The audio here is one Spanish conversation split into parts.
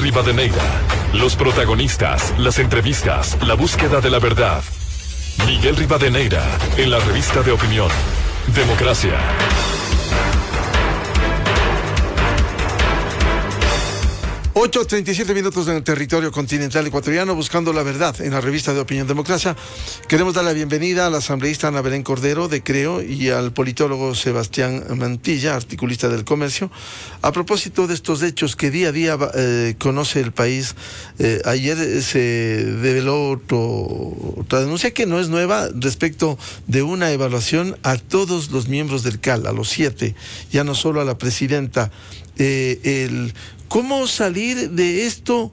Rivadeneira. Los protagonistas, las entrevistas, la búsqueda de la verdad. Miguel Rivadeneira, en la revista de opinión Democracia. Ocho 37 minutos en el territorio continental ecuatoriano, buscando la verdad en la revista de opinión Democracia. Queremos dar la bienvenida a la asambleísta Ana Belén Cordero de Creo y al politólogo Sebastián Mantilla, articulista del Comercio, a propósito de estos hechos que día a día conoce el país. Ayer se develó otra denuncia que no es nueva respecto de una evaluación a todos los miembros del CAL, a los 7, ya no solo a la presidenta. ¿Cómo salir de esto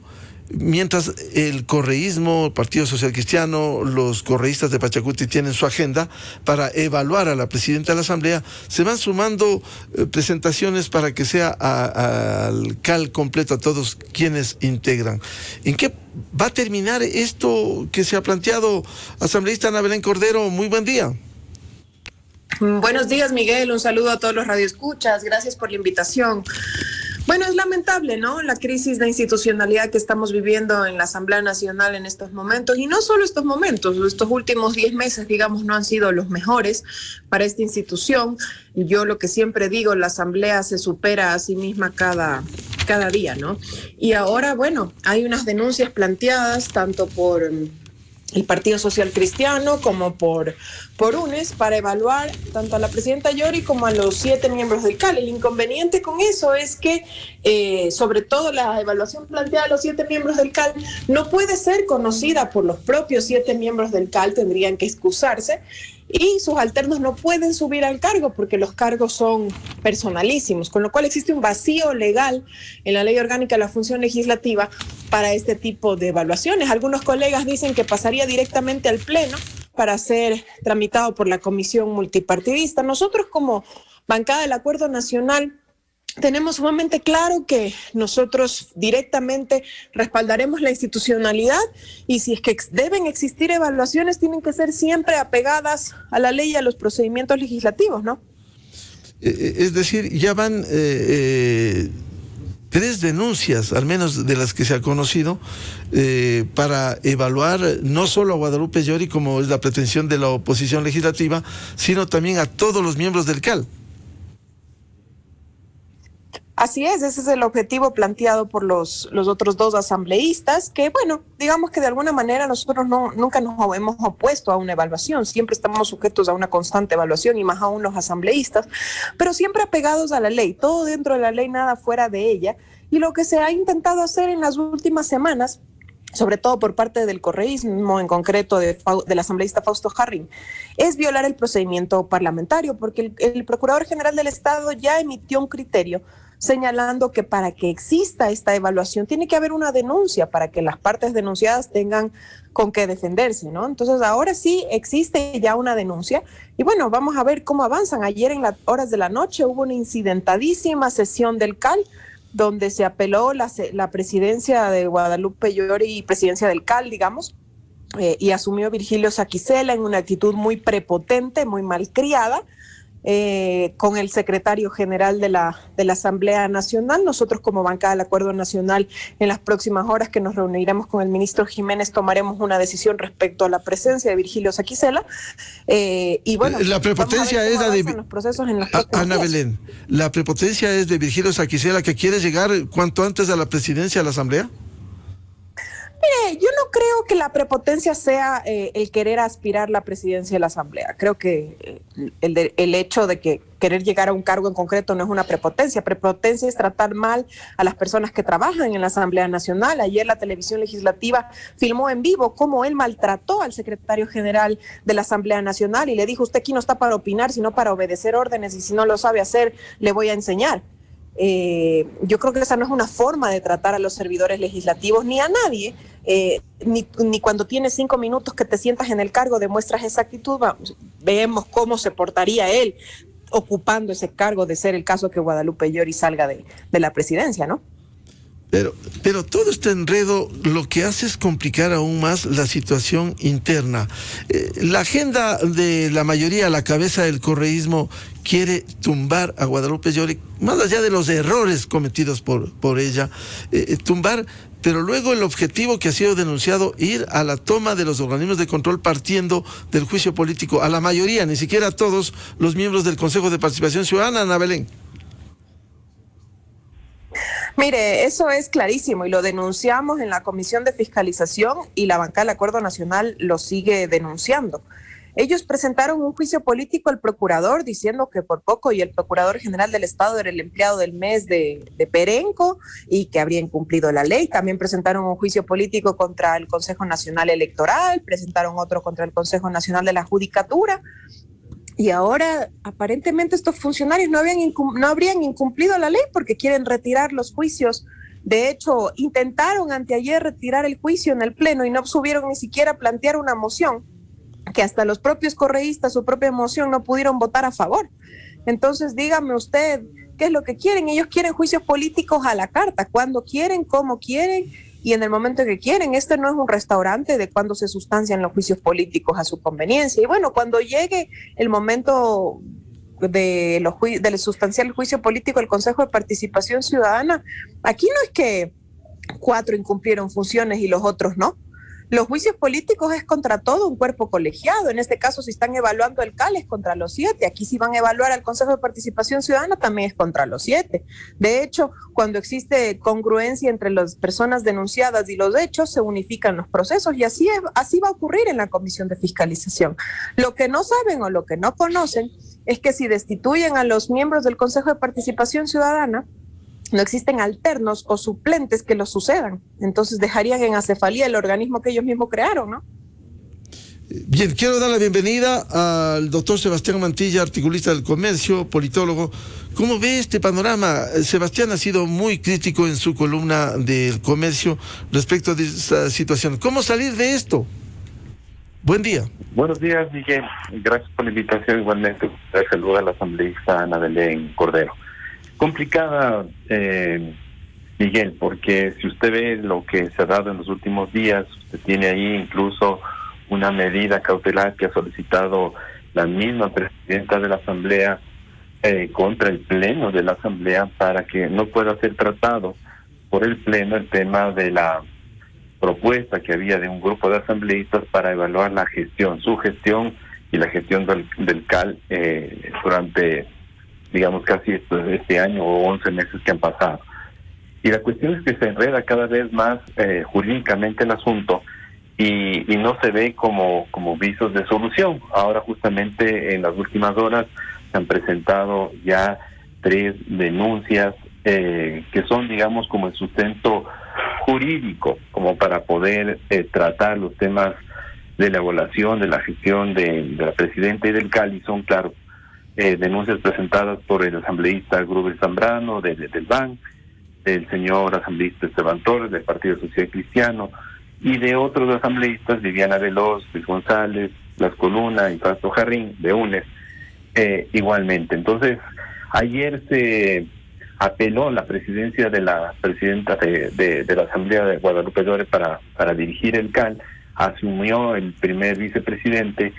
mientras el correísmo, el Partido Social Cristiano, los correístas de Pachacuti tienen su agenda para evaluar a la presidenta de la Asamblea? Se van sumando presentaciones para que sea al CAL completo a todos quienes integran. ¿En qué va a terminar esto que se ha planteado? Asambleísta Ana Belén Cordero, muy buen día. Buenos días, Miguel. Un saludo a todos los radioescuchas. Gracias por la invitación. Bueno, es lamentable, ¿no? La crisis de institucionalidad que estamos viviendo en la Asamblea Nacional en estos momentos, y no solo estos momentos, estos últimos 10 meses, digamos, no han sido los mejores para esta institución. Yo lo que siempre digo, la Asamblea se supera a sí misma cada día, ¿no? Y ahora, bueno, hay unas denuncias planteadas tanto por el Partido Social Cristiano como por UNES para evaluar tanto a la presidenta Yori como a los 7 miembros del CAL. El inconveniente con eso es que, sobre todo la evaluación planteada a los 7 miembros del CAL, no puede ser conocida por los propios 7 miembros del CAL, tendrían que excusarse, y sus alternos no pueden subir al cargo porque los cargos son personalísimos, con lo cual existe un vacío legal en la Ley Orgánica de la Función Legislativa para este tipo de evaluaciones. Algunos colegas dicen que pasaría directamente al Pleno para ser tramitado por la Comisión Multipartidista. Nosotros, como bancada del Acuerdo Nacional, tenemos sumamente claro que nosotros directamente respaldaremos la institucionalidad, y si es que deben existir evaluaciones, tienen que ser siempre apegadas a la ley y a los procedimientos legislativos, ¿no? Es decir, ya van 3 denuncias, al menos de las que se ha conocido, para evaluar no solo a Guadalupe Llori, como es la pretensión de la oposición legislativa, sino también a todos los miembros del CAL. Así es, ese es el objetivo planteado por los otros 2 asambleístas, que bueno, digamos que de alguna manera nosotros nunca nos hemos opuesto a una evaluación, siempre estamos sujetos a una constante evaluación, y más aún los asambleístas, pero siempre apegados a la ley, todo dentro de la ley, nada fuera de ella. Y lo que se ha intentado hacer en las últimas semanas, sobre todo por parte del correísmo, en concreto del asambleísta Fausto Jarrín, es violar el procedimiento parlamentario, porque el Procurador General del Estado ya emitió un criterio señalando que para que exista esta evaluación tiene que haber una denuncia para que las partes denunciadas tengan con qué defenderse, ¿no? Entonces ahora sí existe ya una denuncia, y bueno, vamos a ver cómo avanzan. Ayer en las horas de la noche hubo una incidentadísima sesión del CAL, donde se apeló la presidencia de Guadalupe Llori y presidencia del CAL, digamos, y asumió Virgilio Saquicela en una actitud muy prepotente, muy malcriada, con el secretario general de la Asamblea Nacional. Nosotros, como bancada del Acuerdo Nacional, en las próximas horas que nos reuniremos con el ministro Jiménez, tomaremos una decisión respecto a la presencia de Virgilio Saquicela. Y bueno, la prepotencia es la de los procesos en los Ana Belén. La prepotencia es de Virgilio Saquicela, que quiere llegar cuanto antes a la presidencia de la Asamblea. Mire, yo no creo que la prepotencia sea el querer aspirar la presidencia de la Asamblea. Creo que el hecho de que querer llegar a un cargo en concreto no es una prepotencia. Prepotencia es tratar mal a las personas que trabajan en la Asamblea Nacional. Ayer la televisión legislativa filmó en vivo cómo él maltrató al secretario general de la Asamblea Nacional y le dijo: usted aquí no está para opinar, sino para obedecer órdenes, y si no lo sabe hacer, le voy a enseñar. Yo creo que esa no es una forma de tratar a los servidores legislativos ni a nadie, ni cuando tienes 5 minutos que te sientas en el cargo demuestras esa actitud. Vemos cómo se portaría él ocupando ese cargo, de ser el caso que Guadalupe Llori salga de la presidencia, ¿no? Pero todo este enredo lo que hace es complicar aún más la situación interna. La agenda de la mayoría, la cabeza del correísmo, quiere tumbar a Guadalupe Llori, más allá de los errores cometidos por ella, tumbar, pero luego el objetivo que ha sido denunciado, ir a la toma de los organismos de control partiendo del juicio político, a la mayoría, ni siquiera a todos los miembros del Consejo de Participación Ciudadana, Ana Belén. Mire, eso es clarísimo y lo denunciamos en la Comisión de Fiscalización y la bancada del Acuerdo Nacional lo sigue denunciando. Ellos presentaron un juicio político al procurador diciendo que por poco y el procurador general del Estado era el empleado del mes de Perenco y que habría incumplido la ley. También presentaron un juicio político contra el Consejo Nacional Electoral, presentaron otro contra el Consejo Nacional de la Judicatura. Y ahora, aparentemente, estos funcionarios no habrían incumplido la ley porque quieren retirar los juicios. De hecho, intentaron anteayer retirar el juicio en el Pleno y no subieron ni siquiera a plantear una moción, que hasta los propios correístas, su propia moción, no pudieron votar a favor. Entonces, dígame usted, ¿qué es lo que quieren? Ellos quieren juicios políticos a la carta, cuando quieren, cómo quieren y en el momento que quieren. Este no es un restaurante de cuando se sustancian los juicios políticos a su conveniencia. Y bueno, cuando llegue el momento de sustanciar el juicio político del Consejo de Participación Ciudadana, aquí no es que 4 incumplieron funciones y los otros no. Los juicios políticos es contra todo un cuerpo colegiado. En este caso, si están evaluando el CAL, es contra los 7. Aquí, si van a evaluar al Consejo de Participación Ciudadana, también es contra los 7. De hecho, cuando existe congruencia entre las personas denunciadas y los hechos, se unifican los procesos y así va a ocurrir en la Comisión de Fiscalización. Lo que no saben o lo que no conocen es que si destituyen a los miembros del Consejo de Participación Ciudadana, no existen alternos o suplentes que los sucedan. Entonces dejarían en acefalía el organismo que ellos mismos crearon, ¿no? Bien, quiero dar la bienvenida al doctor Sebastián Mantilla, articulista del Comercio, politólogo. ¿Cómo ve este panorama? Sebastián ha sido muy crítico en su columna del Comercio respecto de esta situación. ¿Cómo salir de esto? Buen día. Buenos días, Miguel. Gracias por la invitación. Igualmente, saludo a la asambleísta Ana Belén Cordero. Complicada, Miguel, porque si usted ve lo que se ha dado en los últimos días, usted tiene ahí incluso una medida cautelar que ha solicitado la misma presidenta de la Asamblea contra el Pleno de la Asamblea para que no pueda ser tratado por el Pleno el tema de la propuesta que había de un grupo de asambleístas para evaluar la gestión, su gestión y la gestión del CAL durante, digamos, casi este año o 11 meses que han pasado. Y la cuestión es que se enreda cada vez más jurídicamente el asunto y no se ve como visos de solución. Ahora justamente en las últimas horas se han presentado ya 3 denuncias que son, digamos, como el sustento jurídico, como para poder tratar los temas de la evaluación, de la gestión de la presidenta y del CAL, y son, claro, denuncias presentadas por el asambleísta Gruber Zambrano del BAN, del señor asambleísta Esteban Torres del Partido Social Cristiano y de otros asambleístas, Viviana Veloz, Luis González, Las Coluna y Fausto Jarrín de UNES, igualmente. Entonces, ayer se apeló la presidencia de la presidenta de la Asamblea de Guadalupe Llori para dirigir el CAL, asumió el primer vicepresidente.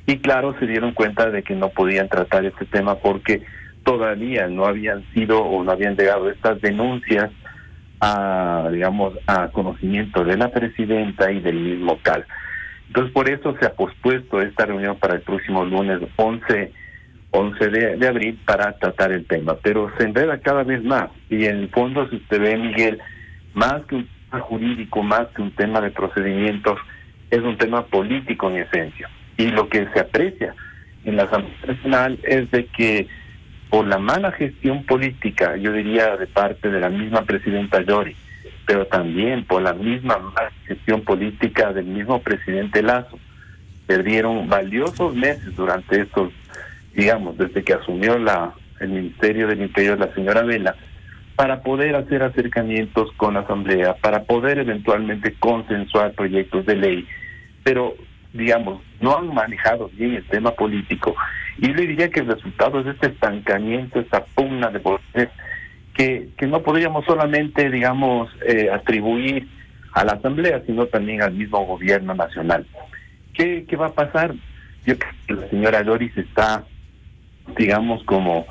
Y claro, se dieron cuenta de que no podían tratar este tema porque todavía no habían sido o no habían llegado estas denuncias a conocimiento de la presidenta y del mismo CAL. Entonces, por eso se ha pospuesto esta reunión para el próximo lunes 11 de abril para tratar el tema. Pero se enreda cada vez más y en el fondo, si usted ve, Miguel, más que un tema jurídico, más que un tema de procedimientos, es un tema político en esencia. Y lo que se aprecia en la Asamblea Nacional es de que por la mala gestión política, yo diría de parte de la misma presidenta Llori, pero también por la misma mala gestión política del mismo presidente Lasso, perdieron valiosos meses durante estos, digamos, desde que asumió el Ministerio del Interior la señora Vela, para poder hacer acercamientos con la Asamblea, para poder eventualmente consensuar proyectos de ley, pero digamos, no han manejado bien el tema político, y le diría que el resultado es este estancamiento, esta pugna de poder que no podríamos solamente, digamos, atribuir a la Asamblea, sino también al mismo gobierno nacional. ¿Qué va a pasar? Yo creo que la señora Doris está, digamos, como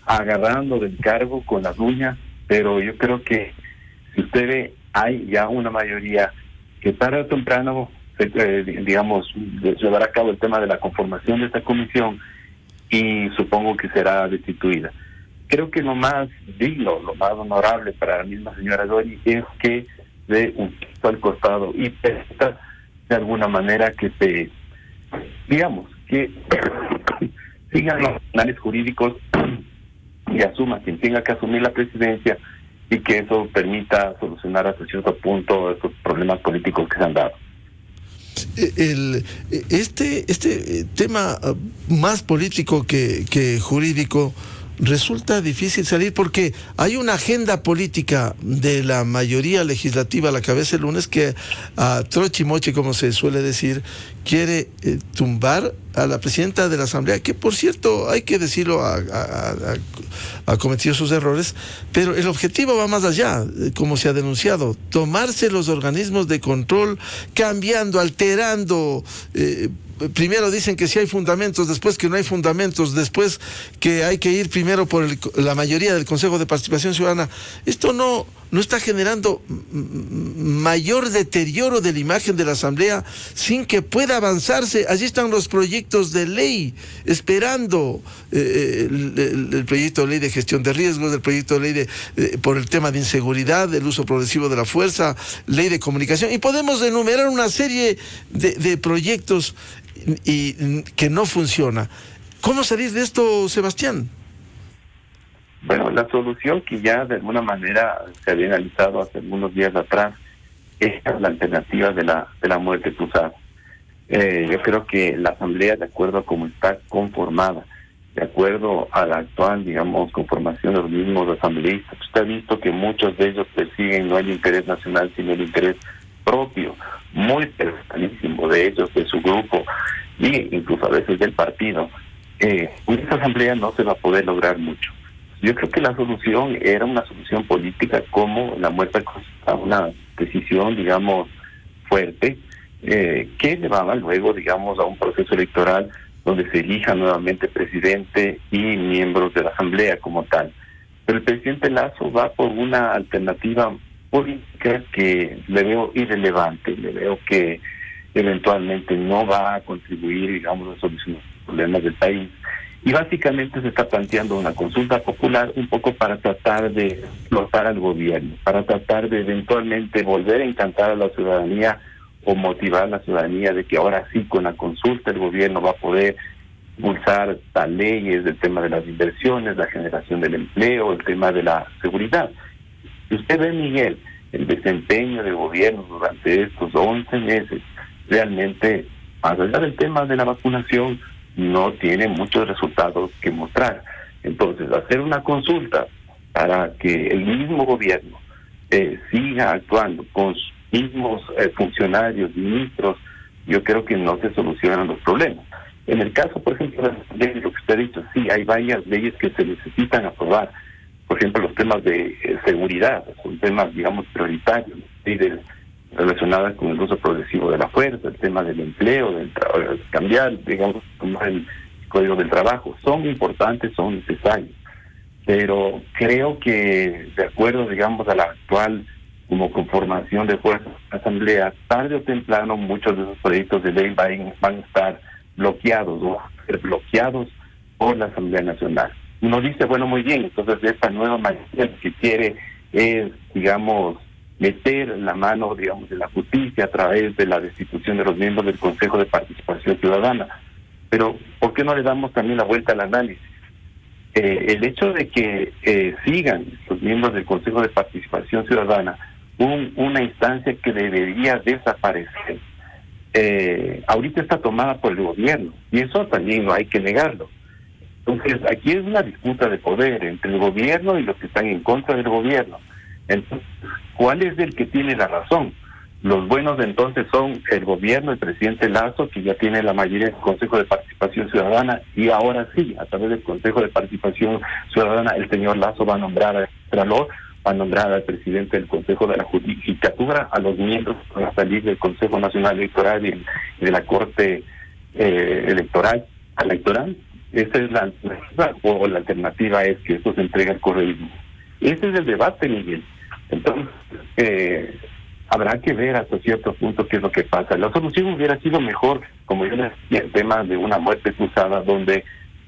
agarrando del cargo con las uñas, pero yo creo que si usted ve, hay ya una mayoría que tarde o temprano, digamos, llevará a cabo el tema de la conformación de esta comisión y supongo que será destituida. Creo que lo más digno, lo más honorable para la misma señora Doris es que dé un paso al costado y permita de alguna manera que se, digamos, que sigan los canales jurídicos y asuma quien tenga que asumir la presidencia y que eso permita solucionar hasta cierto punto estos problemas políticos que se han dado. Este tema más político que jurídico resulta difícil salir porque hay una agenda política de la mayoría legislativa a la cabeza el lunes que a trochimoche, como se suele decir, quiere tumbar a la presidenta de la Asamblea, que por cierto, hay que decirlo, ha cometido sus errores, pero el objetivo va más allá, como se ha denunciado, tomarse los organismos de control, cambiando, alterando. Primero dicen que sí hay fundamentos, después que no hay fundamentos, después que hay que ir primero por la mayoría del Consejo de Participación Ciudadana. Esto no está generando mayor deterioro de la imagen de la Asamblea sin que pueda avanzarse. Allí están los proyectos de ley esperando el proyecto de ley de gestión de riesgos, el proyecto de ley por el tema de inseguridad, el uso progresivo de la fuerza, ley de comunicación, y podemos enumerar una serie de proyectos y que no funciona. ¿Cómo salir de esto, Sebastián? Bueno, la solución que ya de alguna manera se había analizado hace algunos días atrás es la alternativa de la muerte cruzada. Yo creo que la Asamblea, de acuerdo a cómo está conformada, de acuerdo a la actual, digamos, conformación de los mismos asambleístas, usted ha visto que muchos de ellos persiguen no el interés nacional, sino el interés propio, muy personalísimo de ellos, de su grupo, y incluso a veces del partido. Con esta Asamblea no se va a poder lograr mucho. Yo creo que la solución era una solución política como la muerte a una decisión, digamos, fuerte, que llevaba luego, digamos, a un proceso electoral donde se elija nuevamente presidente y miembros de la Asamblea como tal. Pero el presidente Lasso va por una alternativa política que le veo irrelevante, le veo que eventualmente no va a contribuir, digamos, a solucionar los problemas del país. Y básicamente se está planteando una consulta popular un poco para tratar de explotar al gobierno, para tratar de eventualmente volver a encantar a la ciudadanía o motivar a la ciudadanía de que ahora sí con la consulta el gobierno va a poder impulsar las leyes, el tema de las inversiones, la generación del empleo, el tema de la seguridad. Si usted ve, Miguel, el desempeño del gobierno durante estos 11 meses, realmente, más allá del tema de la vacunación, no tiene muchos resultados que mostrar. Entonces, hacer una consulta para que el mismo gobierno siga actuando con sus mismos funcionarios, ministros, yo creo que no se solucionan los problemas. En el caso, por ejemplo, de lo que usted ha dicho, sí, hay varias leyes que se necesitan aprobar. Por ejemplo, los temas de seguridad, son temas, digamos, prioritarios, relacionadas con el uso progresivo de la fuerza, el tema del empleo, cambiar, digamos, el código del trabajo, son importantes, son necesarios. Pero creo que, de acuerdo, digamos, a la actual como conformación de fuerzas de la Asamblea, tarde o temprano muchos de esos proyectos de ley van a estar bloqueados o a ser bloqueados por la Asamblea Nacional. Uno dice, bueno, muy bien, entonces esta nueva mayoría que quiere es, digamos, meter la mano, digamos, de la justicia a través de la destitución de los miembros del Consejo de Participación Ciudadana. Pero, ¿por qué no le damos también la vuelta al análisis? El hecho de que sigan los miembros del Consejo de Participación Ciudadana una instancia que debería desaparecer, ahorita está tomada por el gobierno, y eso también no hay que negarlo. Entonces, aquí es una disputa de poder entre el gobierno y los que están en contra del gobierno. Entonces, ¿cuál es el que tiene la razón? Los buenos entonces son el gobierno, el presidente Lasso, que ya tiene la mayoría del Consejo de Participación Ciudadana, y ahora sí, a través del Consejo de Participación Ciudadana, el señor Lasso va a nombrar a Contralor, va a nombrar al presidente del Consejo de la Judicatura, a los miembros que van a salir del Consejo Nacional Electoral y de la Corte Electoral. Esa es la alternativa, o la alternativa es que esto se entregue al correísmo. Ese es el debate, Miguel. Entonces, habrá que ver hasta cierto punto qué es lo que pasa. La solución hubiera sido mejor, como yo les decía, el tema de una muerte cruzada, donde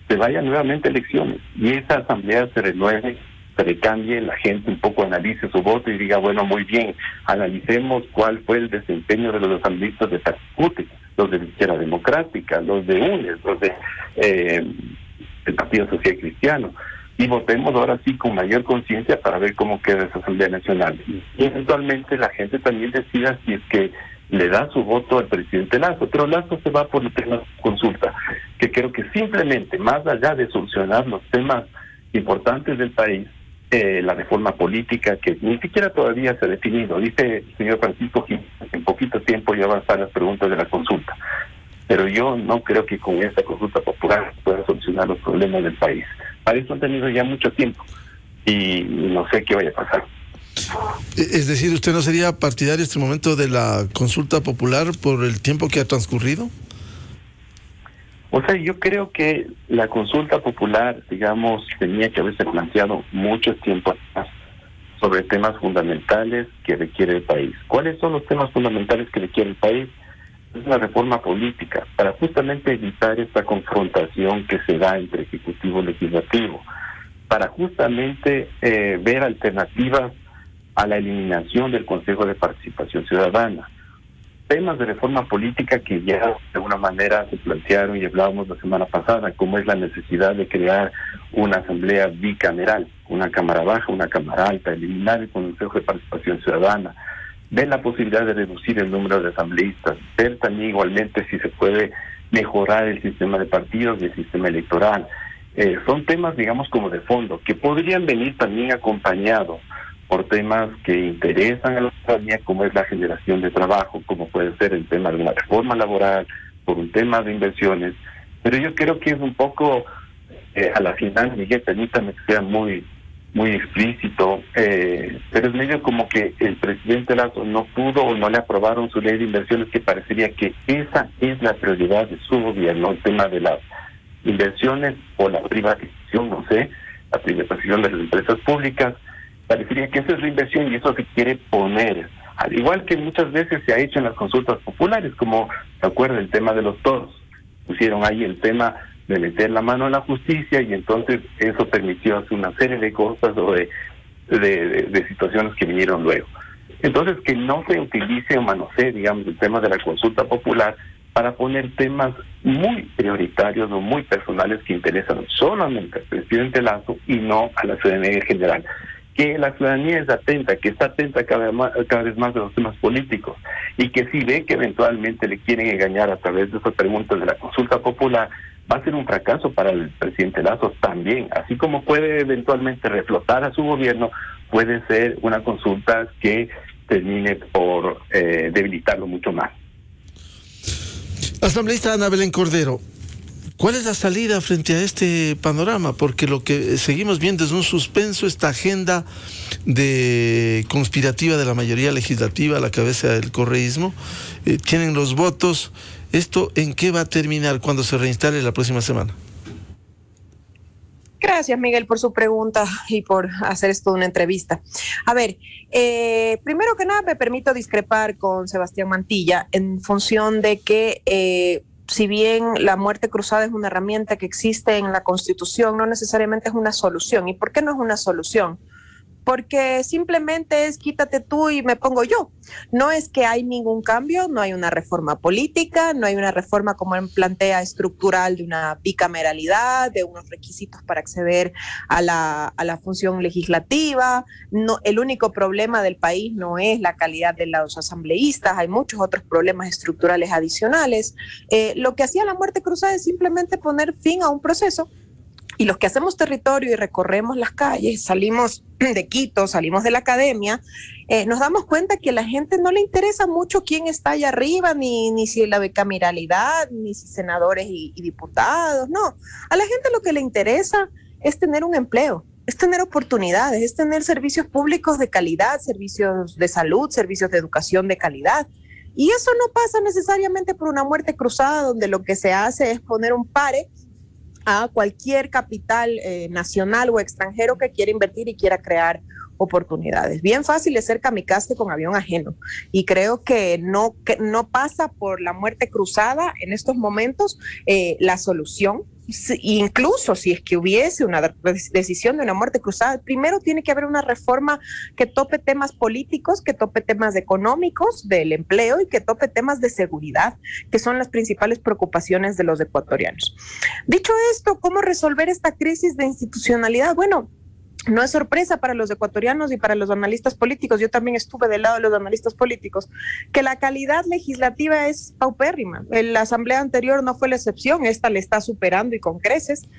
se vayan nuevamente elecciones y esa asamblea se renueve, se recambie, la gente un poco analice su voto y diga, bueno, muy bien, analicemos cuál fue el desempeño de los asambleístas de Pachacuti, los de la Izquierda Democrática, los de UNES, los de el Partido Social Cristiano, y votemos ahora sí con mayor conciencia para ver cómo queda esa Asamblea Nacional. Y eventualmente la gente también decida si es que le da su voto al presidente Lasso, pero Lasso se va por el tema de consulta, que creo que simplemente, más allá de solucionar los temas importantes del país, la reforma política, que ni siquiera todavía se ha definido. Dice el señor Francisco Jiménez, en poquito tiempo ya van a estar las preguntas de la consulta. Pero yo no creo que con esta consulta popular pueda solucionar los problemas del país. Para eso han tenido ya mucho tiempo y no sé qué vaya a pasar. Es decir, ¿usted no sería partidario en este momento de la consulta popular por el tiempo que ha transcurrido? O sea, yo creo que la consulta popular, digamos, tenía que haberse planteado mucho tiempo atrás sobre temas fundamentales que requiere el país. ¿Cuáles son los temas fundamentales que requiere el país? Es una reforma política para justamente evitar esta confrontación que se da entre ejecutivo y legislativo, para justamente ver alternativas a la eliminación del Consejo de Participación Ciudadana. Temas de reforma política que ya de alguna manera se plantearon y hablábamos la semana pasada, como es la necesidad de crear una asamblea bicameral, una cámara baja, una cámara alta, eliminar el Consejo de Participación Ciudadana, ver la posibilidad de reducir el número de asambleístas, ver también igualmente si se puede mejorar el sistema de partidos y el sistema electoral. Son temas, digamos, como de fondo, que podrían venir también acompañados por temas que interesan a la ciudadanía, como es la generación de trabajo, como puede ser el tema de una reforma laboral, por un tema de inversiones. Pero yo creo que es un poco, a la final, Miguel, permítame que sea muy explícito, pero es medio como que el presidente Lasso no pudo o no le aprobaron su ley de inversiones, que parecería que esa es la prioridad de su gobierno, el tema de las inversiones o la privatización, no sé, la privatización de las empresas públicas. Parecería que esa es la inversión y eso se quiere poner, al igual que muchas veces se ha hecho en las consultas populares, como se acuerda el tema de los toros. Pusieron ahí el tema de meter la mano en la justicia y entonces eso permitió hacer una serie de cosas o de situaciones que vinieron luego. Entonces, que no se utilice o manosee, digamos, el tema de la consulta popular para poner temas muy prioritarios o muy personales que interesan solamente al presidente Lasso y no a la ciudadanía en general. Que la ciudadanía es atenta, que está atenta cada vez más de los temas políticos y que si ve que eventualmente le quieren engañar a través de esas preguntas de la consulta popular, va a ser un fracaso para el presidente Lasso también. Así como puede eventualmente reflotar a su gobierno, puede ser una consulta que termine por debilitarlo mucho más. Asambleísta Ana Belén Cordero, ¿cuál es la salida frente a este panorama? Porque lo que seguimos viendo es un suspenso, esta agenda conspirativa de la mayoría legislativa a la cabeza del correísmo. Tienen los votos. ¿Esto en qué va a terminar cuando se reinstale la próxima semana? Gracias, Miguel, por su pregunta y por hacer esto una entrevista. A ver, primero que nada me permito discrepar con Sebastián Mantilla en función de que si bien la muerte cruzada es una herramienta que existe en la Constitución, no necesariamente es una solución. ¿Y por qué no es una solución? Porque simplemente es quítate tú y me pongo yo. No es que hay ningún cambio, no hay una reforma política, no hay una reforma como él plantea estructural de una bicameralidad, de unos requisitos para acceder a la función legislativa. No, el único problema del país no es la calidad de los asambleístas, hay muchos otros problemas estructurales adicionales. Lo que hacía la muerte cruzada es simplemente poner fin a un proceso. Y los que hacemos territorio y recorremos las calles, salimos de Quito, salimos de la academia, nos damos cuenta que a la gente no le interesa mucho quién está allá arriba, ni si la bicameralidad, ni si senadores y diputados, no. A la gente lo que le interesa es tener un empleo. es tener oportunidades, es tener servicios públicos de calidad, servicios de salud, servicios de educación de calidad. Y eso no pasa necesariamente por una muerte cruzada, donde lo que se hace es poner un pare a cualquier capital nacional o extranjero que quiera invertir y quiera crear oportunidades. Bien fácil es ser kamikaze con avión ajeno, y creo que no pasa por la muerte cruzada en estos momentos la solución. Incluso si es que hubiese una decisión de una muerte cruzada, primero tiene que haber una reforma que tope temas políticos, que tope temas económicos, del empleo, y que tope temas de seguridad, que son las principales preocupaciones de los ecuatorianos. Dicho esto, ¿cómo resolver esta crisis de institucionalidad? Bueno, no es sorpresa para los ecuatorianos y para los analistas políticos, yo también estuve del lado de los analistas políticos, que la calidad legislativa es paupérrima. La asamblea anterior no fue la excepción, esta le está superando y con creces,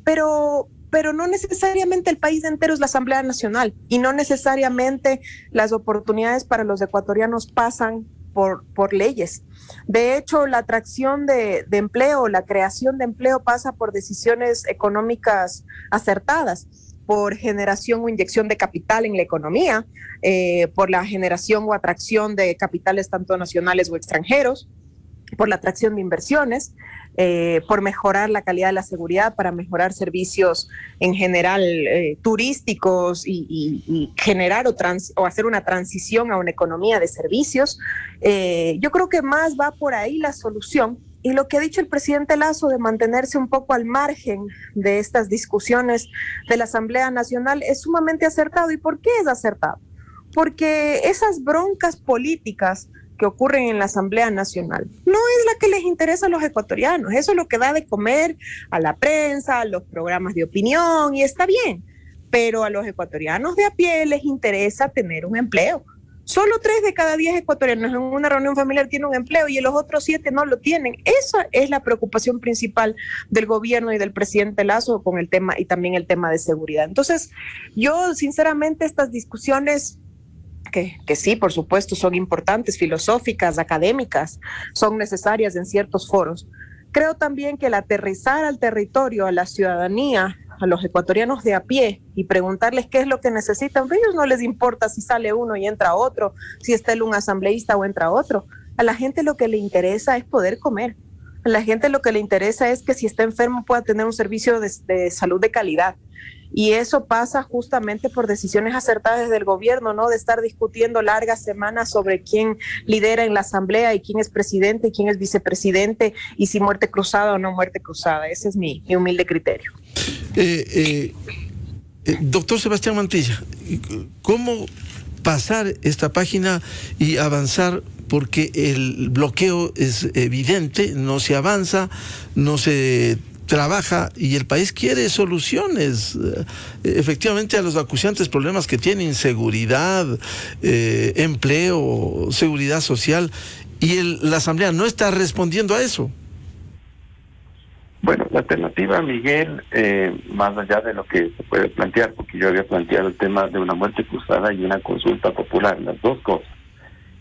pero no necesariamente el país entero es la Asamblea Nacional, y no necesariamente las oportunidades para los ecuatorianos pasan por leyes. De hecho, la atracción de empleo, la creación de empleo pasa por decisiones económicas acertadas, por generación o inyección de capital en la economía, por la generación o atracción de capitales tanto nacionales o extranjeros, por la atracción de inversiones, por mejorar la calidad de la seguridad, para mejorar servicios en general turísticos, y generar o hacer una transición a una economía de servicios. Yo creo que más va por ahí la solución. Y lo que ha dicho el presidente Lasso de mantenerse un poco al margen de estas discusiones de la Asamblea Nacional es sumamente acertado. ¿Y por qué es acertado? Porque esas broncas políticas que ocurren en la Asamblea Nacional no es la que les interesa a los ecuatorianos. Eso es lo que da de comer a la prensa, a los programas de opinión, y está bien, pero a los ecuatorianos de a pie les interesa tener un empleo. Solo 3 de cada 10 ecuatorianos en una reunión familiar tienen un empleo, y los otros 7 no lo tienen. Esa es la preocupación principal del gobierno y del presidente Lasso con el tema, y también el tema de seguridad. Entonces, yo sinceramente estas discusiones que sí, por supuesto, son importantes, filosóficas, académicas, son necesarias en ciertos foros. Creo también que el aterrizar al territorio, a la ciudadanía, a los ecuatorianos de a pie, y preguntarles qué es lo que necesitan, a ellos no les importa si sale uno y entra otro, si está un asambleísta o entra otro. A la gente lo que le interesa es poder comer. A la gente lo que le interesa es que si está enfermo pueda tener un servicio de salud de calidad. Y eso pasa justamente por decisiones acertadas del gobierno, no de estar discutiendo largas semanas sobre quién lidera en la asamblea y quién es presidente y quién es vicepresidente, y si muerte cruzada o no muerte cruzada. Ese es mi humilde criterio. Doctor Sebastián Mantilla, ¿cómo pasar esta página y avanzar? Porque el bloqueo es evidente, no se avanza, no se trabaja, y el país quiere soluciones efectivamente a los acuciantes problemas que tiene: inseguridad, empleo, seguridad social, y la Asamblea no está respondiendo a eso. Bueno, la alternativa, Miguel, más allá de lo que se puede plantear, porque yo había planteado el tema de una muerte cruzada y una consulta popular, las dos cosas,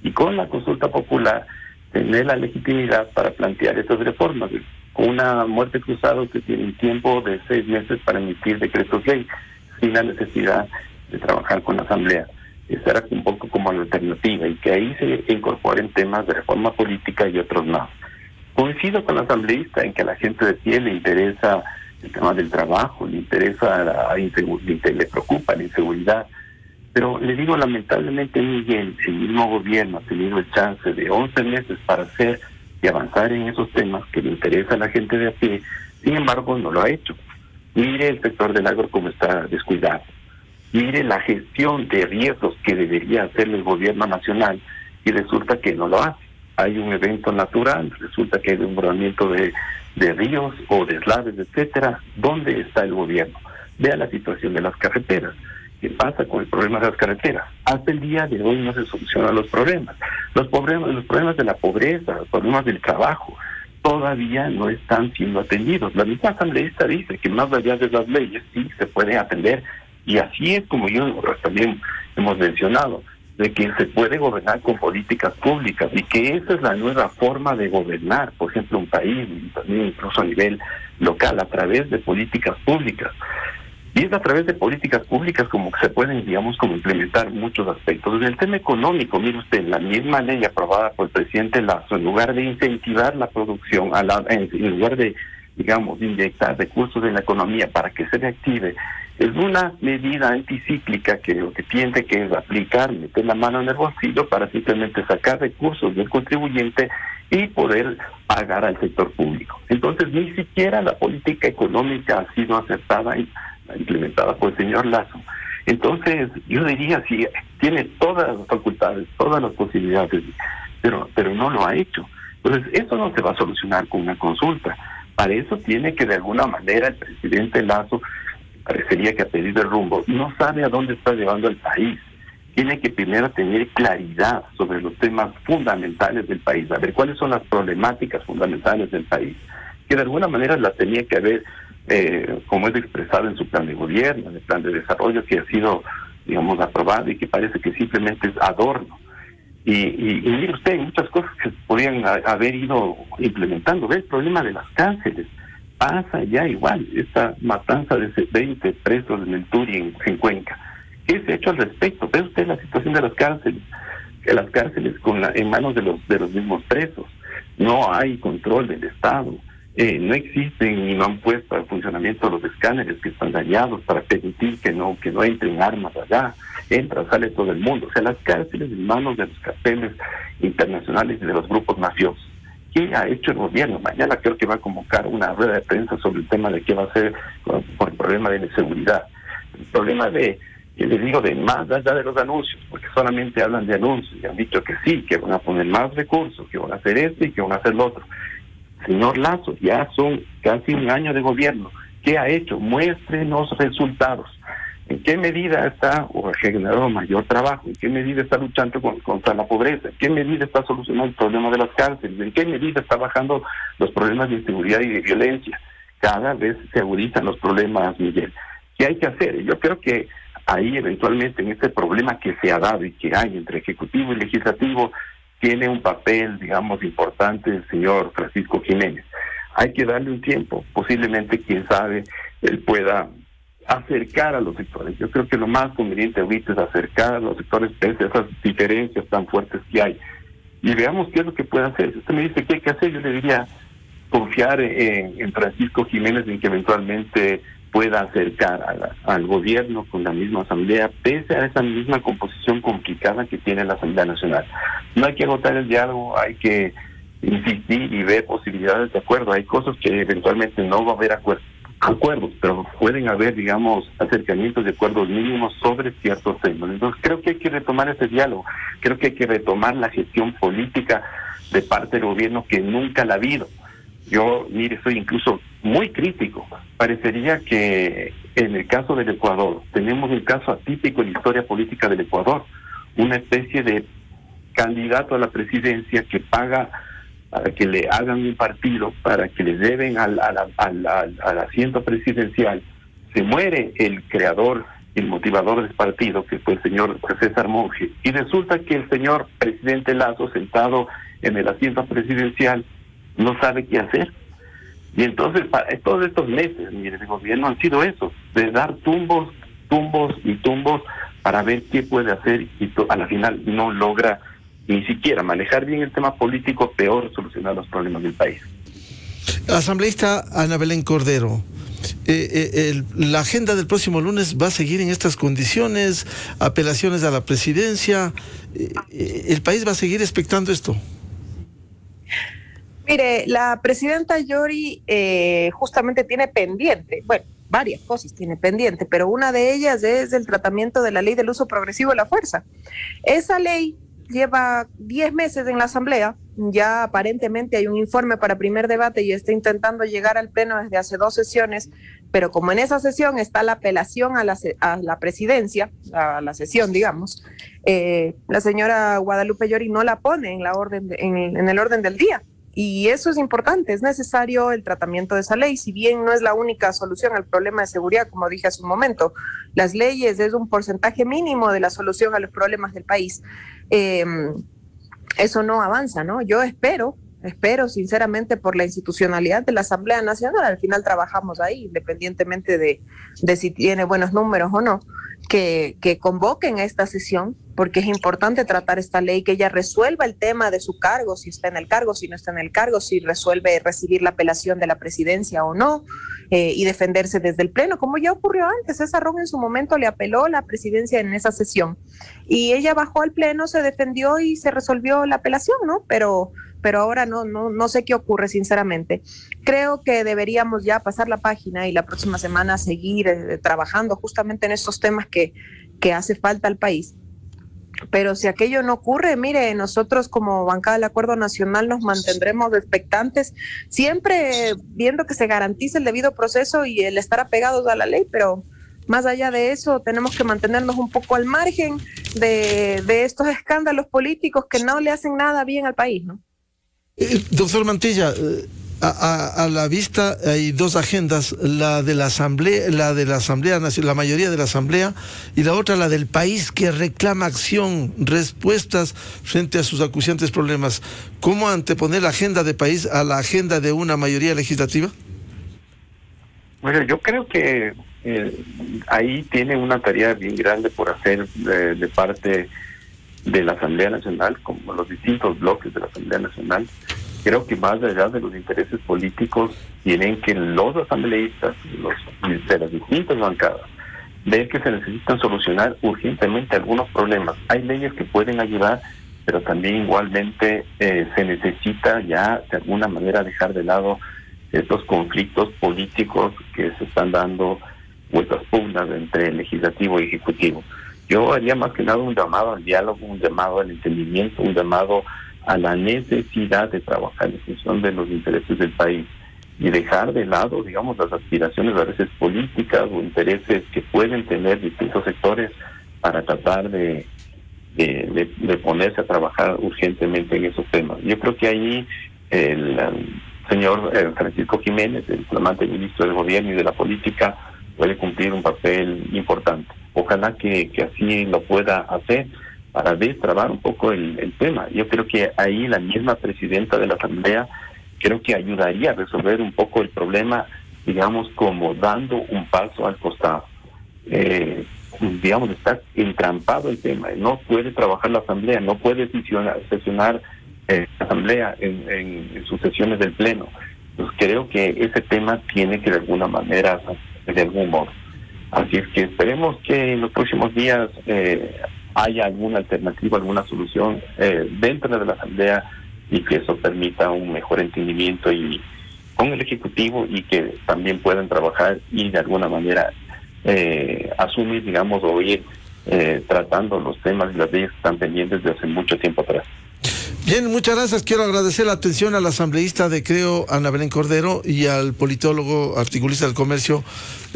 y con la consulta popular tener la legitimidad para plantear estas reformas. Con una muerte cruzada que tiene un tiempo de 6 meses para emitir decretos ley, sin la necesidad de trabajar con la Asamblea. Esa era un poco como la alternativa, y que ahí se incorporen temas de reforma política y otros más. Coincido con la asambleísta en que a la gente de pie le interesa el tema del trabajo, le interesa le preocupa la inseguridad, pero le digo, lamentablemente, Miguel, el mismo gobierno ha tenido el chance de 11 meses para hacer y avanzar en esos temas que le interesa a la gente de a pie. Sin embargo, no lo ha hecho. Mire el sector del agro cómo está descuidado. Mire la gestión de riesgos que debería hacer el gobierno nacional, y resulta que no lo hace. Hay un evento natural, resulta que hay desbordamiento de ríos o deslaves, etcétera. ¿Dónde está el gobierno? Vea la situación de las carreteras. ¿Qué pasa con el problema de las carreteras? Hasta el día de hoy no se solucionan los problemas. Los problemas de la pobreza, los problemas del trabajo, todavía no están siendo atendidos. La misma asambleísta dice que más allá de las leyes sí se puede atender, y así es como yo también hemos mencionado, de que se puede gobernar con políticas públicas, y que esa es la nueva forma de gobernar, por ejemplo, un país, y también incluso a nivel local, a través de políticas públicas. Y es a través de políticas públicas como que se pueden, digamos, como implementar muchos aspectos. Desde el tema económico, mire usted, la misma ley aprobada por el presidente Lasso, en lugar de incentivar la producción, en lugar de, digamos, inyectar recursos en la economía para que se reactive, es una medida anticíclica que lo que tiende que es aplicar, meter la mano en el bolsillo para simplemente sacar recursos del contribuyente y poder pagar al sector público. Entonces, ni siquiera la política económica ha sido acertada y implementada por el señor Lasso. Entonces, yo diría, sí, tiene todas las facultades, todas las posibilidades, pero no lo ha hecho. Entonces, eso no se va a solucionar con una consulta. Para eso tiene que, de alguna manera, el presidente Lasso, parecería que ha perdido el rumbo, no sabe a dónde está llevando el país. Tiene que primero tener claridad sobre los temas fundamentales del país, a ver cuáles son las problemáticas fundamentales del país, que de alguna manera las tenía que haber, como es expresado en su plan de gobierno, en el plan de desarrollo que ha sido, digamos, aprobado y que parece que simplemente es adorno. Y mire usted, hay muchas cosas que podrían haber ido implementando. Ve el problema de las cárceles. Pasa ya igual, esta matanza de 20 presos en el Turi, en Cuenca. ¿Qué se ha hecho al respecto? Ve usted la situación de las cárceles, en manos de los mismos presos. No hay control del Estado. No existen y no han puesto al funcionamiento los escáneres que están dañados para permitir que no entren armas allá. Entra, sale todo el mundo. O sea, las cárceles en manos de los carteles internacionales y de los grupos mafiosos. ¿Qué ha hecho el gobierno? Mañana creo que va a convocar una rueda de prensa sobre el tema de qué va a hacer por el problema de la inseguridad. El problema que les digo, de más allá de los anuncios, porque solamente hablan de anuncios y han dicho que sí, que van a poner más recursos, que van a hacer esto y que van a hacer lo otro. Señor Lasso, ya son casi un año de gobierno. ¿Qué ha hecho? Muéstrenos resultados. ¿En qué medida está o ha generado mayor trabajo? ¿En qué medida está luchando contra la pobreza? ¿En qué medida está solucionando el problema de las cárceles? ¿En qué medida está bajando los problemas de inseguridad y de violencia? Cada vez se agudizan los problemas, Miguel. ¿Qué hay que hacer? Yo creo que ahí eventualmente en este problema que se ha dado y que hay entre Ejecutivo y Legislativo tiene un papel, digamos, importante el señor Francisco Jiménez. Hay que darle un tiempo, posiblemente, quién sabe, él pueda acercar a los sectores. Yo creo que lo más conveniente ahorita es acercar a los sectores pese a esas diferencias tan fuertes que hay. Y veamos qué es lo que puede hacer. Si usted me dice qué hay que hacer, yo le diría confiar en Francisco Jiménez, en que eventualmente pueda acercar al gobierno con la misma asamblea, pese a esa misma composición complicada que tiene la Asamblea Nacional. No hay que agotar el diálogo, hay que insistir y ver posibilidades de acuerdo. Hay cosas que eventualmente no va a haber acuerdos, pero pueden haber, digamos, acercamientos de acuerdos mínimos sobre ciertos temas. Entonces creo que hay que retomar ese diálogo, creo que hay que retomar la gestión política de parte del gobierno que nunca la ha habido. Yo, mire, soy incluso muy crítico. Parecería que en el caso del Ecuador, tenemos un caso atípico en la historia política del Ecuador, una especie de candidato a la presidencia que paga para que le hagan un partido, para que le lleven al asiento presidencial. Se muere el creador, el motivador del partido, que fue el señor César Monge, y resulta que el señor presidente Lasso, sentado en el asiento presidencial, no sabe qué hacer. Y entonces, todos estos meses, mire, el gobierno han sido esos, de dar tumbos para ver qué puede hacer, y a la final no logra ni siquiera manejar bien el tema político, peor solucionar los problemas del país. Asambleísta Ana Belén Cordero, la agenda del próximo lunes va a seguir en estas condiciones, apelaciones a la presidencia, ¿el país va a seguir expectando esto? Mire, la presidenta Yori justamente tiene pendiente, bueno, varias cosas tiene pendiente, pero una de ellas es el tratamiento de la ley del uso progresivo de la fuerza. Esa ley lleva 10 meses en la Asamblea, ya aparentemente hay un informe para primer debate y está intentando llegar al Pleno desde hace 2 sesiones, pero como en esa sesión está la apelación a la presidencia, a la sesión, digamos, la señora Guadalupe Llori no la pone en el orden del día. Y eso es importante, es necesario el tratamiento de esa ley, si bien no es la única solución al problema de seguridad, como dije hace un momento. Las leyes es un porcentaje mínimo de la solución a los problemas del país. Eso no avanza, ¿no? Yo espero espero sinceramente por la institucionalidad de la Asamblea Nacional, al final trabajamos ahí, independientemente de si tiene buenos números o no, que convoquen a esta sesión, porque es importante tratar esta ley, que ella resuelva el tema de su cargo, si está en el cargo, si no está en el cargo, si resuelve recibir la apelación de la presidencia o no, y defenderse desde el Pleno, como ya ocurrió antes. César Ron en su momento le apeló la presidencia en esa sesión, y ella bajó al Pleno, se defendió y se resolvió la apelación, ¿no? Pero ahora no sé qué ocurre, sinceramente. Creo que deberíamos ya pasar la página y la próxima semana seguir trabajando justamente en estos temas que hace falta al país. Pero si aquello no ocurre, mire, nosotros como bancada del Acuerdo Nacional nos mantendremos expectantes, siempre viendo que se garantice el debido proceso y el estar apegados a la ley, pero más allá de eso tenemos que mantenernos un poco al margen de estos escándalos políticos que no le hacen nada bien al país, ¿no? Doctor Mantilla, a la vista hay dos agendas, la de la Asamblea Nacional, la mayoría de la Asamblea, y la otra, la del país, que reclama acción, respuestas frente a sus acuciantes problemas. ¿Cómo anteponer la agenda de país a la agenda de una mayoría legislativa? Bueno, yo creo que ahí tiene una tarea bien grande por hacer de parte de la Asamblea Nacional, como los distintos bloques de la Asamblea Nacional. Creo que más allá de los intereses políticos, tienen que los asambleístas, de las distintas bancadas, ver que se necesitan solucionar urgentemente algunos problemas. Hay leyes que pueden ayudar, pero también igualmente se necesita ya de alguna manera dejar de lado estos conflictos políticos que se están dando, o estas pugnas entre el legislativo y ejecutivo. Yo haría más que nada un llamado al diálogo, un llamado al entendimiento, un llamado a la necesidad de trabajar en función de los intereses del país y dejar de lado, digamos, las aspiraciones a veces políticas o intereses que pueden tener distintos sectores para tratar de ponerse a trabajar urgentemente en esos temas. Yo creo que ahí el señor Francisco Jiménez, el flamante ministro del Gobierno y de la Política, puede cumplir un papel importante. Ojalá que así lo pueda hacer para destrabar un poco el tema. Yo creo que ahí la misma presidenta de la Asamblea creo que ayudaría a resolver un poco el problema, digamos, como dando un paso al costado. Digamos, está entrampado el tema. No puede trabajar la Asamblea, no puede sesionar la Asamblea en sus sesiones del Pleno. Pues creo que ese tema tiene que de alguna manera, de algún modo. Así es que esperemos que en los próximos días haya alguna alternativa, alguna solución dentro de la Asamblea, y que eso permita un mejor entendimiento y con el Ejecutivo, y que también puedan trabajar y de alguna manera asumir, digamos, o ir tratando los temas y las leyes que están pendientes de hace mucho tiempo atrás. Bien, muchas gracias. Quiero agradecer la atención al asambleísta de Creo, Ana Belén Cordero, y al politólogo, articulista del comercio,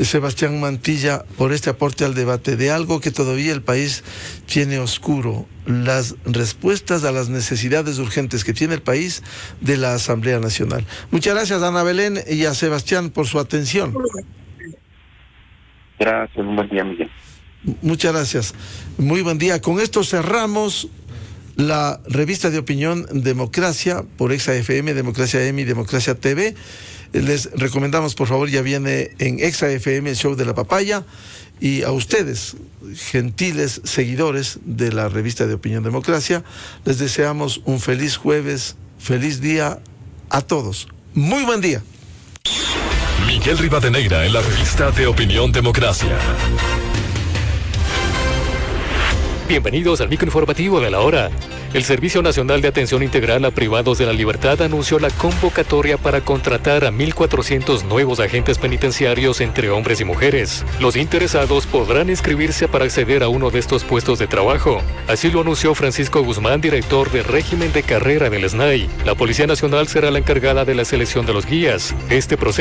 Sebastián Mantilla, por este aporte al debate de algo que todavía el país tiene oscuro: las respuestas a las necesidades urgentes que tiene el país de la Asamblea Nacional. Muchas gracias a Ana Belén y a Sebastián por su atención. Gracias, un buen día, Miguel. Muchas gracias. Muy buen día. Con esto cerramos la revista de opinión Democracia por ExaFM, Democracia M y Democracia TV. Les recomendamos, por favor, ya viene en ExaFM el show de la papaya. Y a ustedes, gentiles seguidores de la revista de opinión Democracia, les deseamos un feliz jueves, feliz día a todos. Muy buen día. Miguel Rivadeneira en la revista de opinión Democracia. Bienvenidos al microinformativo de la hora. El Servicio Nacional de Atención Integral a Privados de la Libertad anunció la convocatoria para contratar a 1.400 nuevos agentes penitenciarios entre hombres y mujeres. Los interesados podrán inscribirse para acceder a uno de estos puestos de trabajo. Así lo anunció Francisco Guzmán, director de régimen de carrera del SNAI. La Policía Nacional será la encargada de la selección de los guías. Este proceso